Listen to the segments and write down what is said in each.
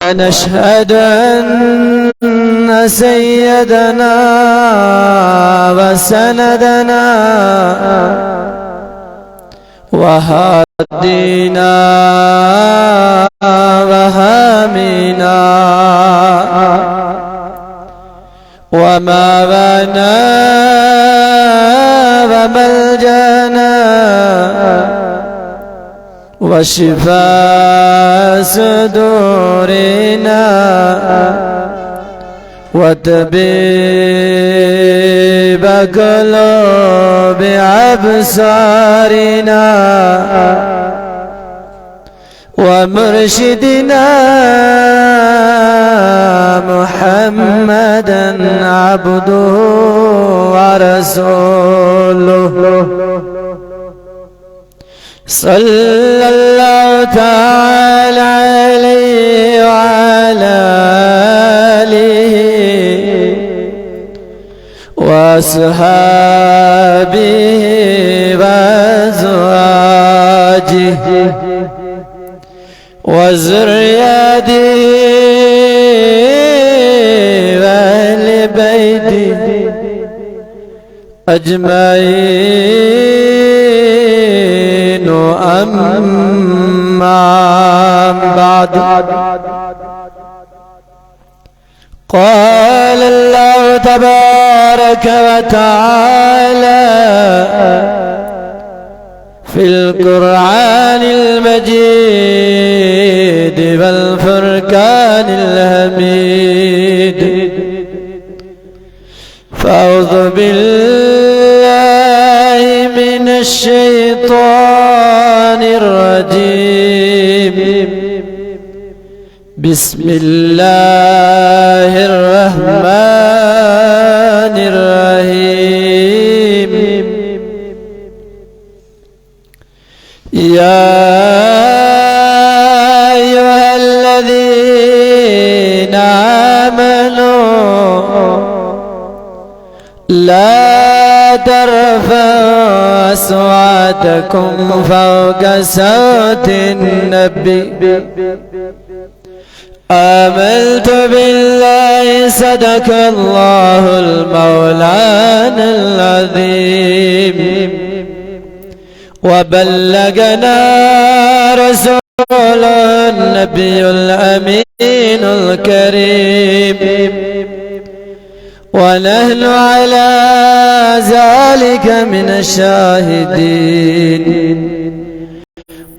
ونشهد أن سيدنا وسندنا وهادينا وهامنا وماوانا وملجانا وشفاء صدورنا وطبيب قلوب أبصارنا ومرشدنا محمدا عبده ورسوله صلى الله تعالى عليه وعلى آله وأصحابه وأزواجه وذريته وأهل بيته أجمعين. أما بعد، قال الله تبارك وتعالى في القرآن المجيد والفرقان الحميد: فأعوذ بالله من الشيطان الرجيم. بسم الله الرحمن الرحيم. يا أيها الذين آمنوا لا ترفعوا أصواتكم فوق صوت النبي. آمنت بالله صدق الله المولانا العظيم وبلغنا رسول النبي الأمين الكريم ونحن على ذلك من الشاهدين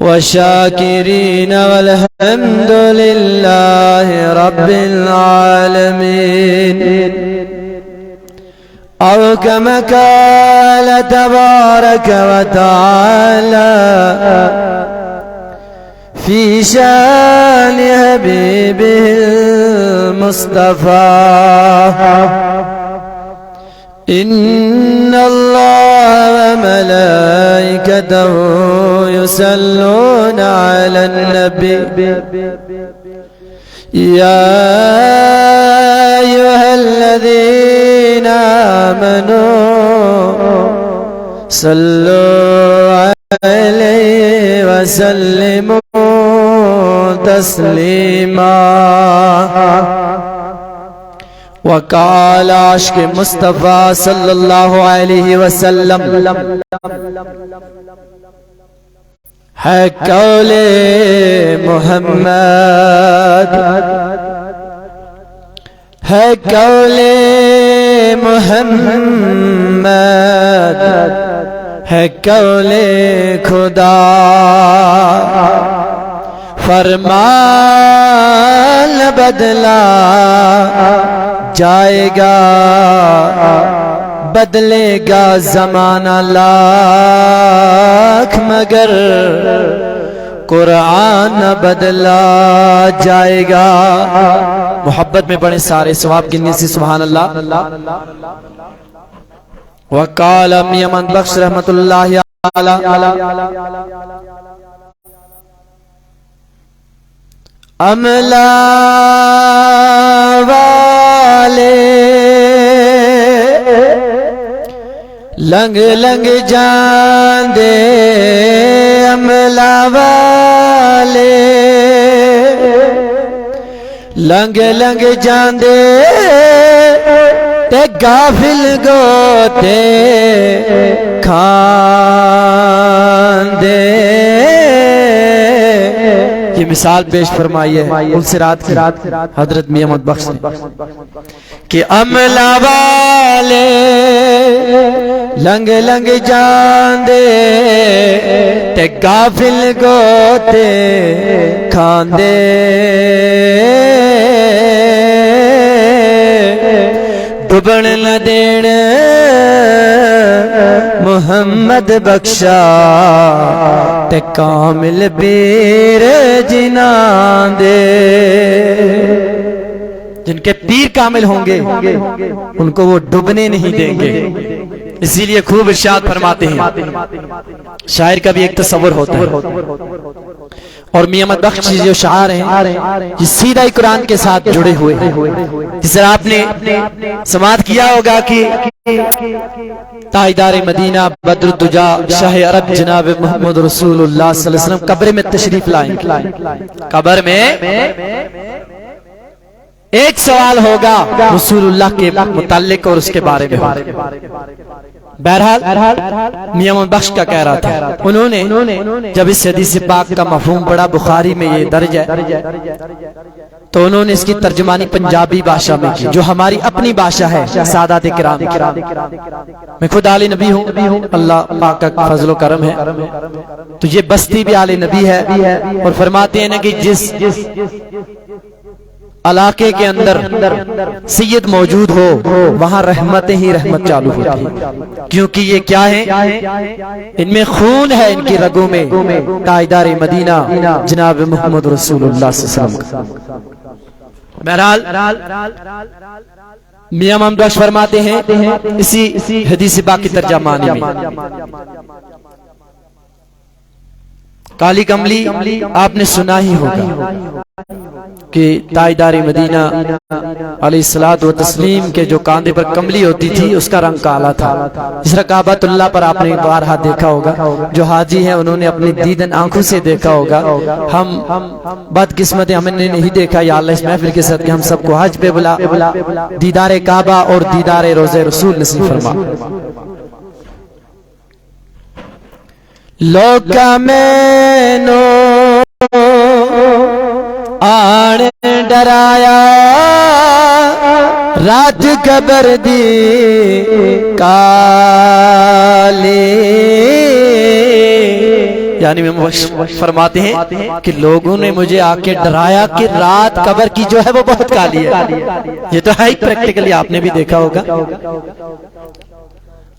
والشاكرين والحمد لله رب العالمين. أو كما قال تبارك وتعالى في شان حبيبه المصطفى: إن الله وملائكته يصلون على النبي يا أيها الذين آمنوا صلوا عليه وسلموا تسليما. وقال عاشق مصطفیٰ صلی اللہ علیہ وسلم: ہے قول محمد، ہے قول محمد، ہے قول خدا. فرمان بدلا جائے گا، بدلے گا زمانہ لاکھ مگر قرآن بدلا جائے گا. محبت میں پڑھیں سارے، ثواب گننے سے سبحان اللہ. وقال میمن بخش رحمت اللہ علیہ: عملہ والے لنگ لنگ جان دے، عملہ والے لنگ لنگ جاندے تے غافل گوتے کھاندے. یہ مثال پیش فرمائی ہے پلسرات کی حضرت میاں محمد بخش نے کہ عملہ والے لنگ لنگ جاندے تے غافل گوتے کھاندے. ڈبن نہ دین محمد بخشا تے کامل پیر جنان دے. جن کے پیر کامل ہوں گے ان کو وہ ڈوبنے نہیں دیں گے. اسی لیے خوب ارشاد فرماتے ہیں. شاعر کا بھی ایک تصور ہوتا ہے اور میاں محمد بخش جو شاعر ہیں یہ سیدھا ہی قرآن کے ساتھ جڑے ہوئے ہیں. جس طرح آپ نے سماعت کیا ہوگا کہ تاجدار مدینہ بدر الدجا شاہ عرب جناب محمد رسول اللہ صلی اللہ علیہ وسلم قبر میں تشریف لائیں. قبر میں ایک سوال ہوگا رسول اللہ کے متعلق اور اس کے بارے میں. بہرحال میاں محمد بخش کا کہہ رہا تھا انہوں نے جب اس حدیث پاک کا مفہوم پڑھا بخاری میں یہ درج ہے تو انہوں نے اس کی ترجمانی پنجابی باشا میں کی جو ہماری اپنی باشا ہے. سادات کرام میں خود آل نبی ہوں اللہ پاک کا فضل و کرم ہے تو یہ بستی بھی آل نبی ہے اور فرماتے ہیں نا کہ جس علاقے کے اندر سید موجود ہو وہاں رحمتیں ہی رحمت چالو ہوتی ہے کیونکہ یہ کیا ہے ان میں خون ہے ان کی رگوں میں تاجدار مدینہ جناب محمد رسول اللہ صلی اللہ علیہ وسلم. بہرحال میاں محمد بخش فرماتے ہیں اسی حدیث پاک کی ترجمانی میں کالی کملی آپ نے سنا ہی ہوگا کہ تاجدار مدینہ علیہ الصلوۃ والتسلیم کے جو کاندھے پر کملی ہوتی تھی اس کا رنگ کالا تھا. اس طرح کعبۃ اللہ پر آپ نے بارہا دیکھا ہوگا جو حاجی ہیں انہوں نے اپنی دیدن آنکھوں سے دیکھا ہوگا. ہم بدقسمت ہم نے نہیں دیکھا. یا اللہ اس محفل کے ساتھ کہ ہم سب کو حج پہ بلا دیدار کعبہ اور دیدار روضہ رسول نصیب فرما. لوکا میں نو آن ڈرایا رات قبر دی کالی. یعنی میں فرماتے ہیں کہ لوگوں نے مجھے آ کے ڈرایا کہ رات قبر کی جو ہے وہ بہت کالی ہے. یہ تو ہے ہی پریکٹیکلی آپ نے بھی دیکھا ہوگا.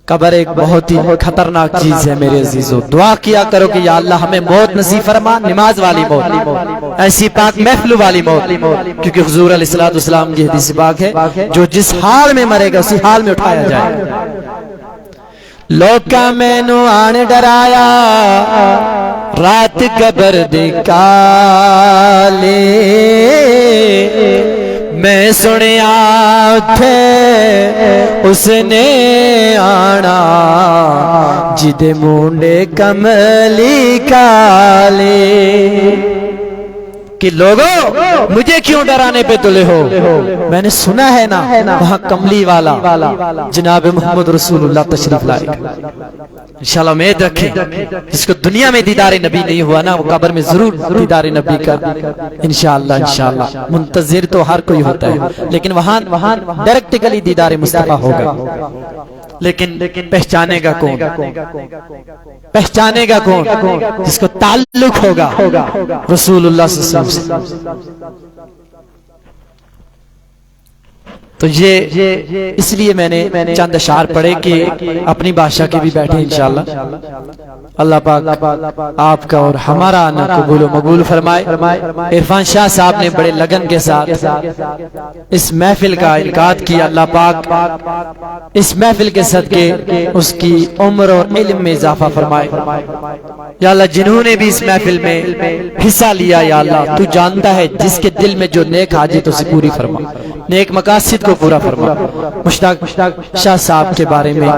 قبر ایک بہت ہی خطرناک چیز ہے میرے عزیزو. دعا کیا کرو کہ یا اللہ ہمیں موت نصیب فرما نماز والی موت ایسی پاک محفل والی موت کیونکہ حضور علیہ الصلوۃ والسلام کی حدیث پاک ہے جو جس حال میں مرے گا اسی حال میں اٹھایا جائے. لوکا میں نو آن ڈرایا رات قبر دی کالے میں سنیا تھے اس نے آنا جدے مونڈے کملی کالے. کہ لوگوں مجھے کیوں ڈرانے پہ تلے ہو میں نے سنا ہے نا وہاں کملی والا جناب محمد رسول اللہ تشریف لائے. انشاءاللہ امید رکھیں جس کو دنیا میں دیدار نبی نہیں ہوا نا وہ قبر میں ضرور دیدار نبی کا انشاءاللہ منتظر تو ہر کوئی ہوتا ہے لیکن وہاں ڈائریکٹلی دیدار مصطفیٰ ہوگا. لیکن پہچانے گا کون جس کو تعلق ہوگا رسول اللہ صلی اللہ علیہ وسلم. تو یہ اس لیے میں نے چند اشعار پڑھے کہ اپنی بادشاہ کے بھی بیٹھے انشاءاللہ. اللہ پاک آپ کا اور ہمارا آنا قبول و مقبول فرمائے. عرفان شاہ صاحب نے بڑے لگن کے ساتھ اس محفل کا انعقاد کیا. اللہ پاک اس محفل کے صدقے اس کی عمر اور علم میں اضافہ فرمائے. یا اللہ جنہوں نے بھی اس محفل میں حصہ لیا یا اللہ تو جانتا ہے جس کے دل میں جو نیک حاجت اسے پوری فرما. نیک مقاصد کو پورا فرما۔ مشتاق شاہ صاحب کے بارے میں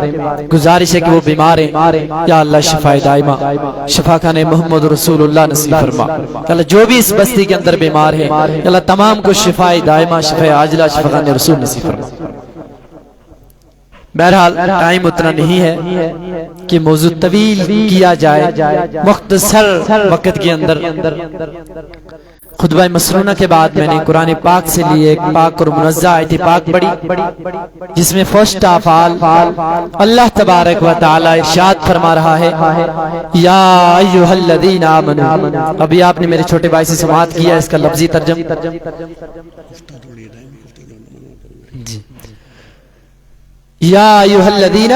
گزارش ہے کہ وہ بیمار ہیں، یا اللہ شفا دائمہ شفا خانہ محمد رسول اللہ نصیب فرما۔ یا اللہ جو بھی اس بستی کے اندر بیمار ہیں، یا اللہ تمام کو شفا دائمہ شفا عاجلہ شفا خانہ رسول نصیب فرما۔ بہرحال ٹائم اتنا نہیں ہے کہ موضوع طویل کیا جائے، مختصر وقت کے اندر خطبہ مسنونہ کے بعد میں نے قرآن پاک سے لیے ایک پاک اور منزہ آیت پاک پڑھی، جس میں فرسٹ آف آل اللہ تبارک و تعالی ارشاد فرما رہا ہے، یا ایھا الذین آمنوا۔ ابھی آپ نے میرے چھوٹے بھائی سے سماعت کیا اس کا لفظی ترجمہ۔ یا ایھا الذین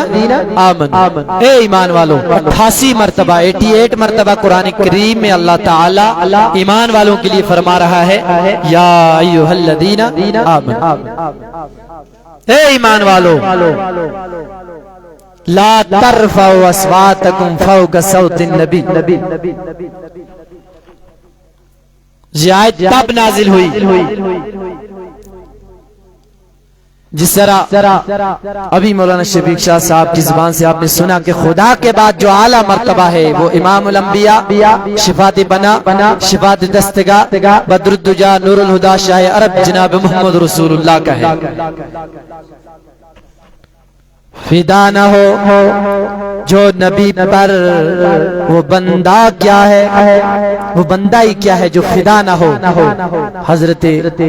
آمنوا، اے ایمان والوں۔ 88 مرتبہ 88 مرتبہ قرآن کریم میں اللہ تعالی ایمان والوں کے لیے فرما رہا ہے، یا ایھا الذین آمنوا، اے ایمان والوں، لا ترفعوا اصواتکم فوق صوت النبی۔ یہ آیت تب نازل ہوئی جس طرح ابھی مولانا شفیق شاہ صاحب کی زبان سے آپ نے سنا کہ خدا کے بعد جو اعلیٰ مرتبہ ہے وہ امام الانبیاء، شفاعت بنا، شفاعت دستگاہ، بدر الدجا، نور الہدا، شاہ عرب جناب محمد رسول اللہ کا ہے۔ فدا نہ ہو جو نبی پر وہ بندہ کیا ہے، وہ بندہ ہی کیا ہے جو فدا نہ ہو حضرت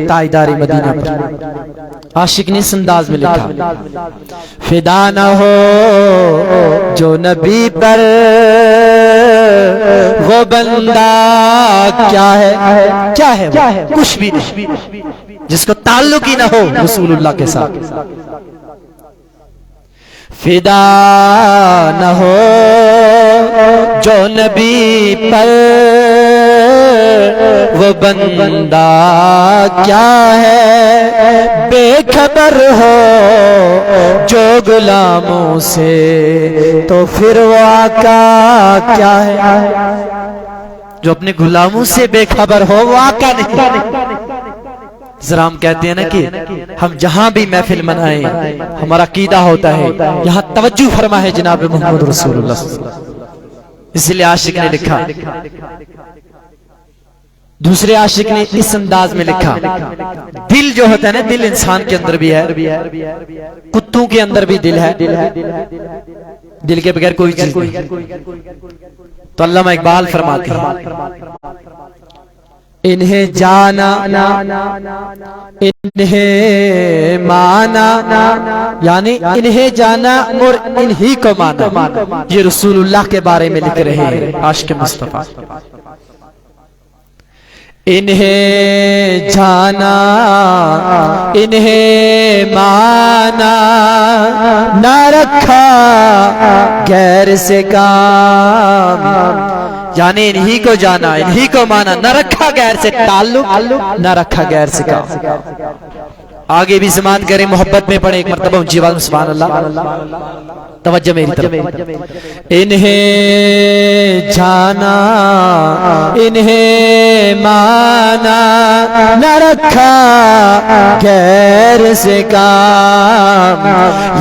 تاجدار مدینہ پر۔ عاشق نے اس انداز میں لکھا، فدا نہ ہو جو نبی پر وہ بندہ کیا ہے، کیا ہے کچھ بھی نہیں، جس کو تعلق ہی نہ ہو رسول اللہ کے ساتھ۔ فدا نہ ہو جو نبی پر وہ بندہ کیا ہے، بے خبر ہو جو غلاموں سے تو پھر وہ آقا کیا ہے۔ جو اپنے غلاموں سے بے خبر ہو وہ آقا نہیں۔ ذرا ہم کہتے ہیں نا کہ ہم جہاں بھی محفل منائیں ہمارا عقیدہ ہوتا ہے یہاں توجہ فرما ہے جناب محمد رسول اللہ صلی اللہ علیہ وسلم۔ اس لیے عاشق نے لکھا، دوسرے عاشق نے اس انداز میں لکھا، دل جو ہوتا ہے نا، دل انسان کے اندر بھی ہے، کتوں کے اندر بھی دل ہے، دل کے بغیر کوئی چیز نہیں۔ تو علامہ اقبال فرماتے ہیں، انہیں جانا انہیں مانا، یعنی انہیں جانا اور انہی کو مانا، یہ رسول اللہ کے بارے میں لکھ رہے ہیں عاشق مصطفیٰ۔ انہیں جانا انہیں مانا، نہ رکھا غیر سے کام، یعنی انہی کو جانا انہی کو مانا، نہ رکھا غیر سے تعلق، نہ رکھا غیر سے کام۔ آگے بھی سماعت کریں، محبت میں پڑھیں ایک مرتبہ اونچی آواز میں سبحان اللہ، توجہ میری طرف۔ انہیں جانا انہیں مانا، نہ رکھا غیر سے کام،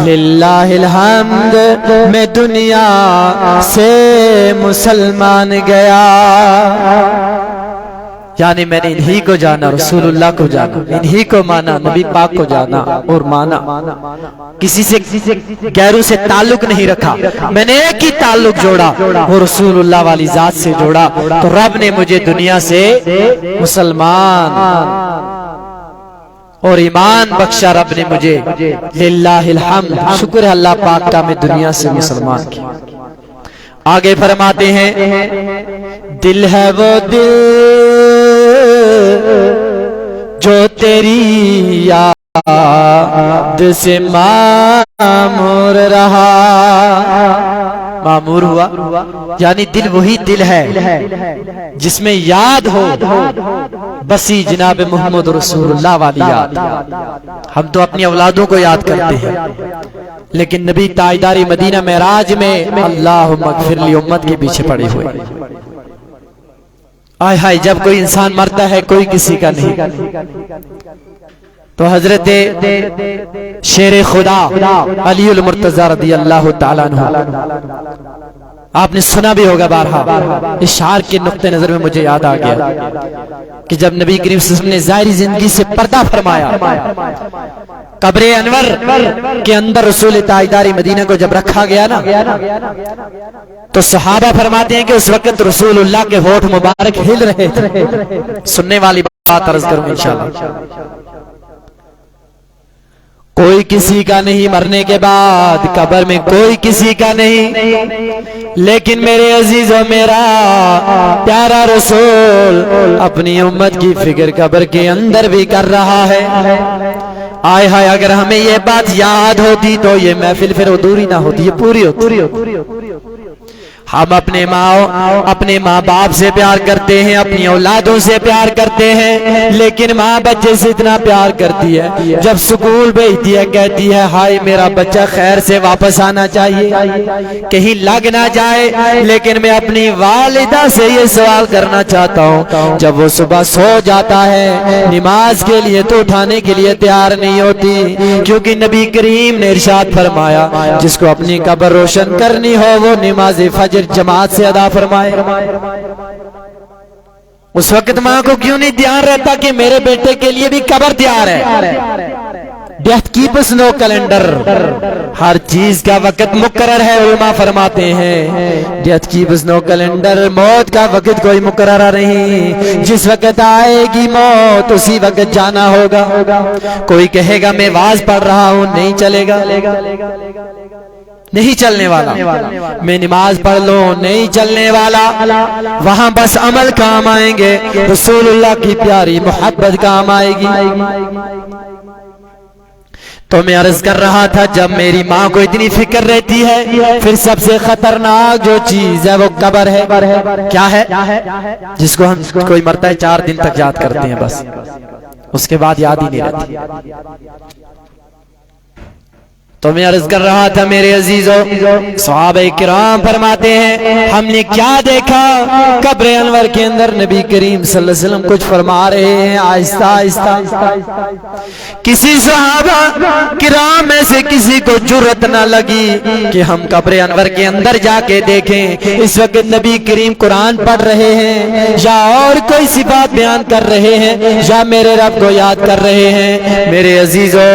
للہ الحمد میں دنیا سے مسلمان گیا، یعنی میں نے انہی کو جانا، رسول اللہ کو جانا، انہی کو مانا، نبی پاک کو جانا اور مانا، کسی سے غیروں سے تعلق نہیں رکھا، میں نے ایک ہی تعلق جوڑا، وہ رسول اللہ والی ذات سے جوڑا، تو رب نے مجھے دنیا سے مسلمان اور ایمان بخشا، رب نے مجھے، للہ الحمد، شکر ہے اللہ پاک کا، میں دنیا سے مسلمان کی۔ آگے فرماتے ہیں، دل ہے وہ دل جو تیری یاد سے معمور رہا، معمور ہوا، یعنی دل وہی دل ہے جس میں یاد ہو بسی جناب محمد رسول اللہ والی یاد۔ ہم تو اپنی اولادوں کو یاد کرتے ہیں، لیکن نبی تاجدار مدینہ معراج میں اللہم اغفر لی امت کے پیچھے پڑے ہوئے۔ آئے ہائے، جب کوئی انسان مرتا ہے کوئی کسی کا نہیں، تو حضرت شیر خدا علی المرتضی رضی اللہ تعالیٰ عنہ، آپ نے سنا بھی ہوگا بارہا، اشعار کے نقطہ نظر میں مجھے یاد آ گیا کہ جب نبی کریم صلی اللہ علیہ وسلم نے ظاہری زندگی سے پردہ فرمایا، قبر انور کے اندر رسول تاجدار مدینہ کو جب رکھا گیا نا، تو صحابہ فرماتے ہیں کہ اس وقت رسول اللہ کے ہونٹ مبارک ہل رہے تھے۔ سننے والی بات عرض کروں انشاءاللہ۔ کوئی کسی کا نہیں مرنے کے بعد، قبر میں کوئی کسی کا نہیں، لیکن میرے عزیزو میرا پیارا رسول اپنی امت کی فکر قبر کے اندر بھی کر رہا ہے۔ آئے ہائے، اگر ہمیں یہ بات یاد ہوتی تو یہ محفل پھر ادھوری نہ ہوتی، یہ پوری ہوتی۔ ہم اپنے ماں باپ سے پیار کرتے ہیں، اپنی اولادوں سے پیار کرتے ہیں، لیکن ماں بچے سے اتنا پیار کرتی ہے، جب سکول بھیجتی ہے کہتی ہے ہائے میرا بچہ خیر سے واپس آنا چاہیے، کہیں لگ نہ جائے۔ لیکن میں اپنی والدہ سے یہ سوال کرنا چاہتا ہوں، جب وہ صبح سو جاتا ہے نماز کے لیے تو اٹھانے کے لیے تیار نہیں ہوتی، کیونکہ نبی کریم نے ارشاد فرمایا جس کو اپنی قبر روشن کرنی ہو وہ نماز فجر جماعت سے ادا فرمائے۔ اس وقت ماں کو کیوں نہیں دھیان رہتا کہ میرے بیٹے کے لیے بھی قبر تیار ہے؟ ڈیتھ کیپس نو کیلنڈر، ہر چیز کا وقت مقرر ہے۔ علماء فرماتے ہیں ڈیتھ کیپس نو کیلنڈر، موت کا وقت کوئی مقررہ نہیں، جس وقت آئے گی موت اسی وقت جانا ہوگا۔ کوئی کہے گا میں واز پڑھ رہا ہوں، نہیں چلے گا، نہیں چلنے والا۔ میں نماز پڑھ لوں، نہیں چلنے والا۔ وہاں بس عمل کام آئیں گے، رسول اللہ کی پیاری محبت کام آئے گی۔ تو میں عرض کر رہا تھا جب میری ماں کو اتنی فکر رہتی ہے، پھر سب سے خطرناک جو چیز ہے وہ قبر ہے۔ کیا ہے؟ جس کو ہم کوئی مرتا ہے 4 دن تک یاد کرتے ہیں، بس اس کے بعد یاد ہی نہیں رہتی۔ تو میں عرض کر رہا تھا میرے عزیزو، صحابہ کرام فرماتے ہیں ہم نے کیا دیکھا، قبر انور کے اندر نبی کریم صلی اللہ علیہ وسلم کچھ فرما رہے ہیں آہستہ آہستہ۔ کسی صحابہ کرام میں سے کسی کو جرأت نہ لگی کہ ہم قبر انور کے اندر جا کے دیکھیں۔ اس وقت نبی کریم قرآن پڑھ رہے ہیں یا اور کوئی صفات بیان کر رہے ہیں یا میرے رب کو یاد کر رہے ہیں۔ میرے عزیزو،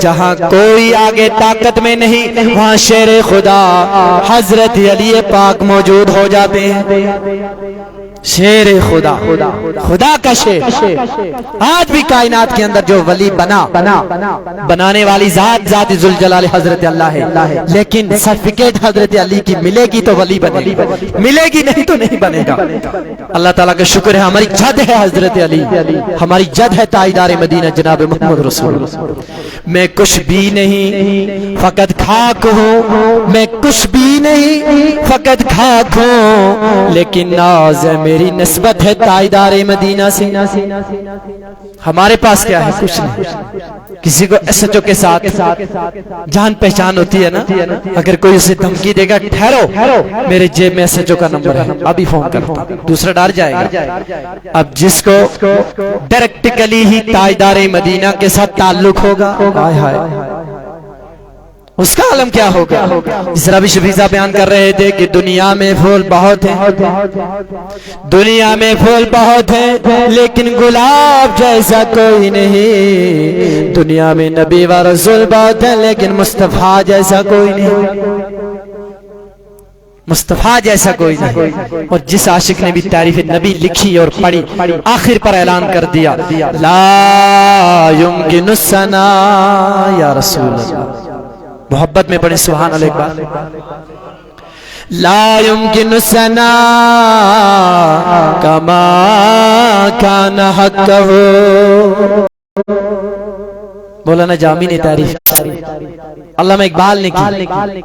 جہاں کوئی آگے طاقت میں نہیں، وہاں شیر خدا حضرت علی پاک موجود ہو جاتے ہیں۔ شیر خدا، خدا کا شیر۔ آج بھی کائنات کے اندر جو ولی بنانے والی ذات ذوالجلال حضرت اللہ ہے، لیکن سرٹیفکیٹ حضرت علی کی ملے گی تو ولی بنے گی، ملے گی نہیں تو نہیں بنے گا۔ اللہ تعالیٰ کا شکر ہے ہماری جد ہے حضرت علی، ہماری جد ہے تاجدار مدینہ جناب محمد رسول اللہ۔ میں کچھ بھی نہیں فقط خاک ہوں، میں کچھ بھی نہیں فقط خاک ہوں، لیکن ناز ہے میری نسبت ہے تاجدار مدینہ سے۔ ہمارے پاس کیا ہے؟ کچھ نہیں۔ کسی کو ایس ایچ او کے ساتھ جان پہچان ہوتی ہے نا، اگر کوئی اسے دھمکی دے گا ٹھہرو میرے جیب میں ایس ایچ او کا نمبر ہے، ابھی فون کرتا ہوں، دوسرا ڈر جائے گا۔ اب جس کو ڈائریکٹلی ہی تاجدار مدینہ کے ساتھ تعلق ہوگا، ہائے ہائے اس کا عالم کیا ہوگا۔ جس طرح بھی شفیع صاحب بیان کر رہے تھے کہ دنیا میں پھول بہت ہیں، دنیا میں پھول بہت ہیں لیکن گلاب جیسا کوئی نہیں، دنیا میں نبی و رسول بہت ہیں لیکن مصطفیٰ جیسا کوئی نہیں، مصطفیٰ جیسا کوئی نہیں۔ اور جس عاشق نے بھی تعریف نبی لکھی اور پڑھی، آخر پر اعلان کر دیا لا یمکن الثنا یا رسول اللہ۔ محبت میں پڑھیں سبحان اللہ ایک بار۔ لا يمكن الثنا كما كان حقه، مولانا جامی نے تعریف، علامہ اقبال نے کی،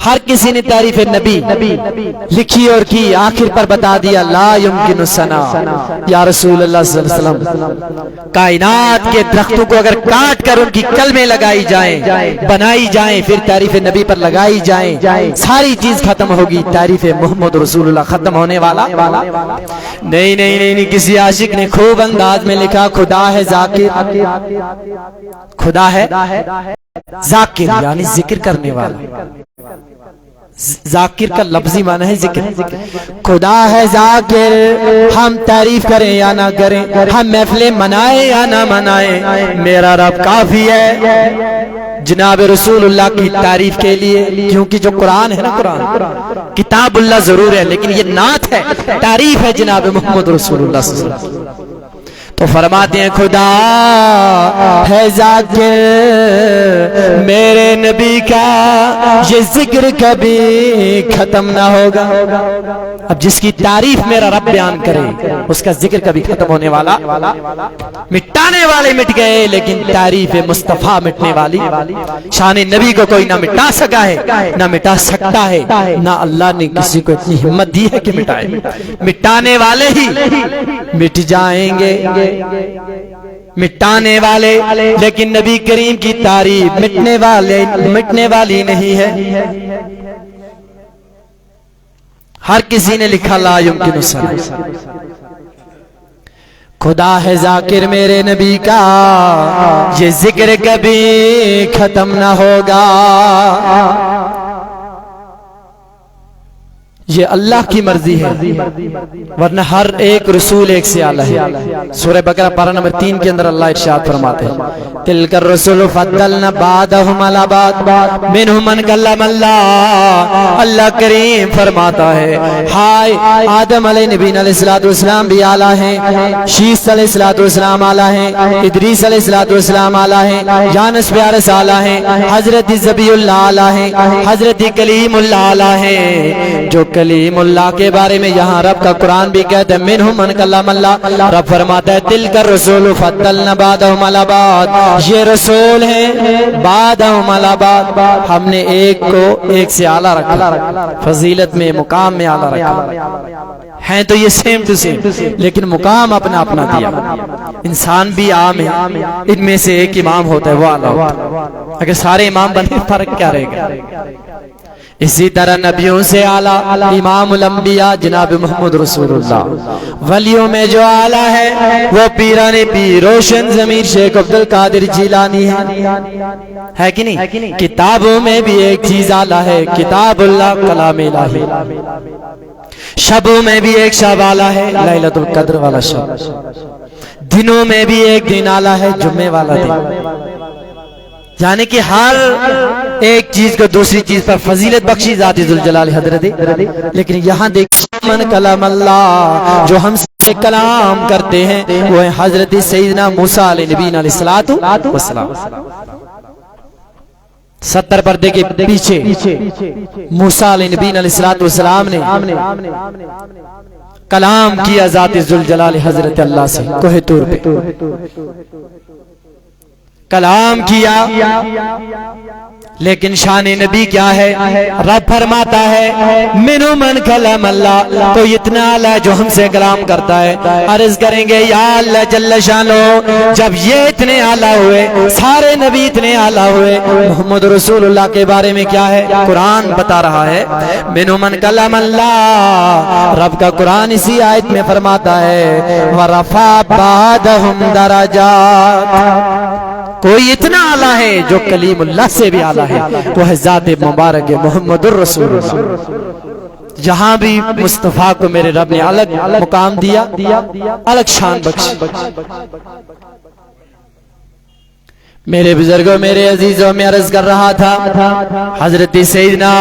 ہر کسی نے تعریف نبی لکھی اور کی، آخر پر بتا دیا لا یمکن الثنا یا رسول اللہ صلی اللہ علیہ وسلم۔ کائنات کے درختوں کو اگر کاٹ کر ان کی کلمیں لگائی جائیں، بنائی جائیں، پھر تعریف نبی پر لگائی جائیں، ساری چیز ختم ہوگی، تعریف محمد رسول اللہ ختم ہونے والا نہیں۔ نہیں نہیں، کسی عاشق نے خوب انداز میں لکھا خدا ہے ذاکر، خدا ہے ذاکر یعنی ذکر کرنے والا، ذاکر کا لفظی معنی ہے ذکر۔ خدا ہے ذاکر، ہم تعریف کریں یا نہ کریں، ہم محفلیں منائیں یا نہ منائیں، میرا رب کافی ہے جناب رسول اللہ کی تعریف کے لیے، کیونکہ جو قرآن ہے نا، قرآن کتاب اللہ ضرور ہے لیکن یہ نعت ہے، تعریف ہے جناب محمد رسول اللہ صلی اللہ علیہ وسلم۔ تو فرماتے ہیں خدا ہے ذاکر میرے نبی کا، یہ ذکر کبھی ختم نہ ہوگا۔ اب جس کی تعریف میرا رب بیان کرے اس کا ذکر کبھی ختم ہونے والا، مٹانے والے مٹ گئے لیکن تعریف مصطفیٰ مٹنے والی، شان نبی کو کوئی نہ مٹا سکا ہے نہ مٹا سکتا ہے، نہ اللہ نے کسی کو اتنی ہمت دی ہے کہ مٹائے، مٹانے والے ہی مٹ جائیں گے، مٹانے والے، لیکن نبی کریم کی تعریف مٹنے والی نہیں ہے۔ ہر کسی نے لکھا لا یمکن الثنا، خدا ہے ذاکر میرے نبی کا، یہ ذکر کبھی ختم نہ ہوگا۔ یہ اللہ کی مرضی ہے، ورنہ ہر ایک رسول ایک سے اعلیٰ ہے۔ سورہ بقرہ پارہ نمبر 3 کے اندر اللہ ارشاد فرماتے ہیں تلک الرسل فضلنا بعضهم علی بعض منهم من کلم اللہ۔ اللہ کریم فرماتا ہے ہائے آدم علیہ نبی علیہ السلام بھی اعلیٰ ہیں، شیس علیہ السلام اعلیٰ ہیں، ادریس علیہ السلام اعلیٰ ہیں، یونس پیارس اعلیٰ ہیں، حضرت ذبی اللہ اعلیٰ ہیں، حضرت کلیم اللہ اعلیٰ ہیں۔ جو کلیم اللہ کے بارے میں یہاں رب کا قرآن بھی کہتا ہے منہم من کلم اللہ، رب فرماتا ہے تلک الرسول فضلنا بعضهم علی بعض، یہ رسول ہیں بعضهم علی بعض، ہم نے ایک کو ایک سے اعلیٰ رکھا، فضیلت میں مقام میں اعلیٰ رکھا، ہیں تو یہ سیم ٹو سیم لیکن مقام اپنا اپنا دیا۔ انسان بھی عام ہے، ان میں سے ایک امام ہوتا ہے وہ اعلیٰ ہوتا ہے، اگر سارے امام بنے فرق کیا رہے گا؟ اسی طرح نبیوں سے اعلیٰ امام الانبیاء جناب محمد رسول اللہ، ولیوں میں جو اعلیٰ ہے وہ پیران پیر روشن ضمیر شیخ عبد القادر جیلانی ہے کہ نہیں؟ کتابوں میں بھی ایک چیز اعلیٰ ہے، کتاب اللہ کلام الہی۔ شبوں میں بھی ایک شب اعلیٰ ہے، لیلۃ القدر والا شب۔ دنوں میں بھی ایک دن اعلیٰ ہے، جمعے والا دن۔ یعنی کہ ہر ایک چیز کو دوسری چیز پر فضیلت بخشی ذات ذوالجلال حضرت، لیکن یہاں دیکھ من کلام اللہ، جو ہم سے کلام کرتے ہیں وہ ہیں حضرت سیدنا موسیٰ علیہ نبی علیہ السلام۔ 70 پردے کے پیچھے موسیٰ علیہ نبی علیہ السلام نے کلام کیا ذات ذوالجلال حضرت اللہ سے، کوہ طور پہ کلام کیا، لیکن شان نبی کیا ہے؟ رب فرماتا ہے منو من کلم اللہ، تو اتنا اعلیٰ جو ہم سے کلام کرتا ہے۔ عرض کریں گے یا اللہ جل شانو، جب یہ اتنے اعلیٰ ہوئے، سارے نبی اتنے اعلیٰ ہوئے، محمد رسول اللہ کے بارے میں کیا ہے؟ قرآن بتا رہا ہے منو من کلم اللہ، رب کا قرآن اسی آیت میں فرماتا ہے وَرَفَعَ بَعْضَهُمْ دَرَجَاتٍ، کوئی اتنا اعلیٰ ہے جو کلیم اللہ سے بھی اعلیٰ ہے، وہ ہے ذات مبارک محمد الرسول اللہ۔ جہاں بھی مصطفیٰ کو میرے رب نے الگ مقام دیا، الگ شان بخشی۔ میرے بزرگوں، میرے عزیزوں، میں عرض کر رہا تھا حضرت سیدنا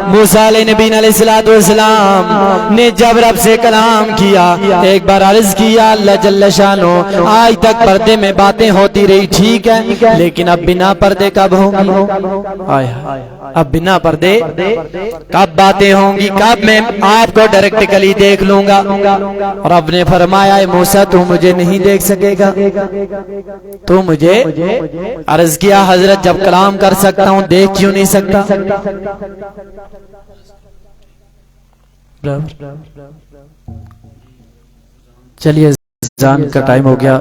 موسیٰ علیہ نبی علیہ السلام نے جب رب سے کلام کیا، ایک بار عرض کیا اللہ جل شانو آج تک پردے میں باتیں ہوتی رہی، ٹھیک ہے، لیکن اب بنا پردے کب ہوں گی؟ اب بنا پردے کب باتیں ہوں گی؟ کب میں آپ کو ڈائریکٹلی دیکھ لوں گا؟ رب نے فرمایا موسیٰ تو مجھے نہیں دیکھ سکے گا، تو مجھے عرض کیا حضرت جب کلام کر سکتا ہوں دیکھ کیوں نہیں سکتا؟ چلیے اذان کا ٹائم ہو گیا.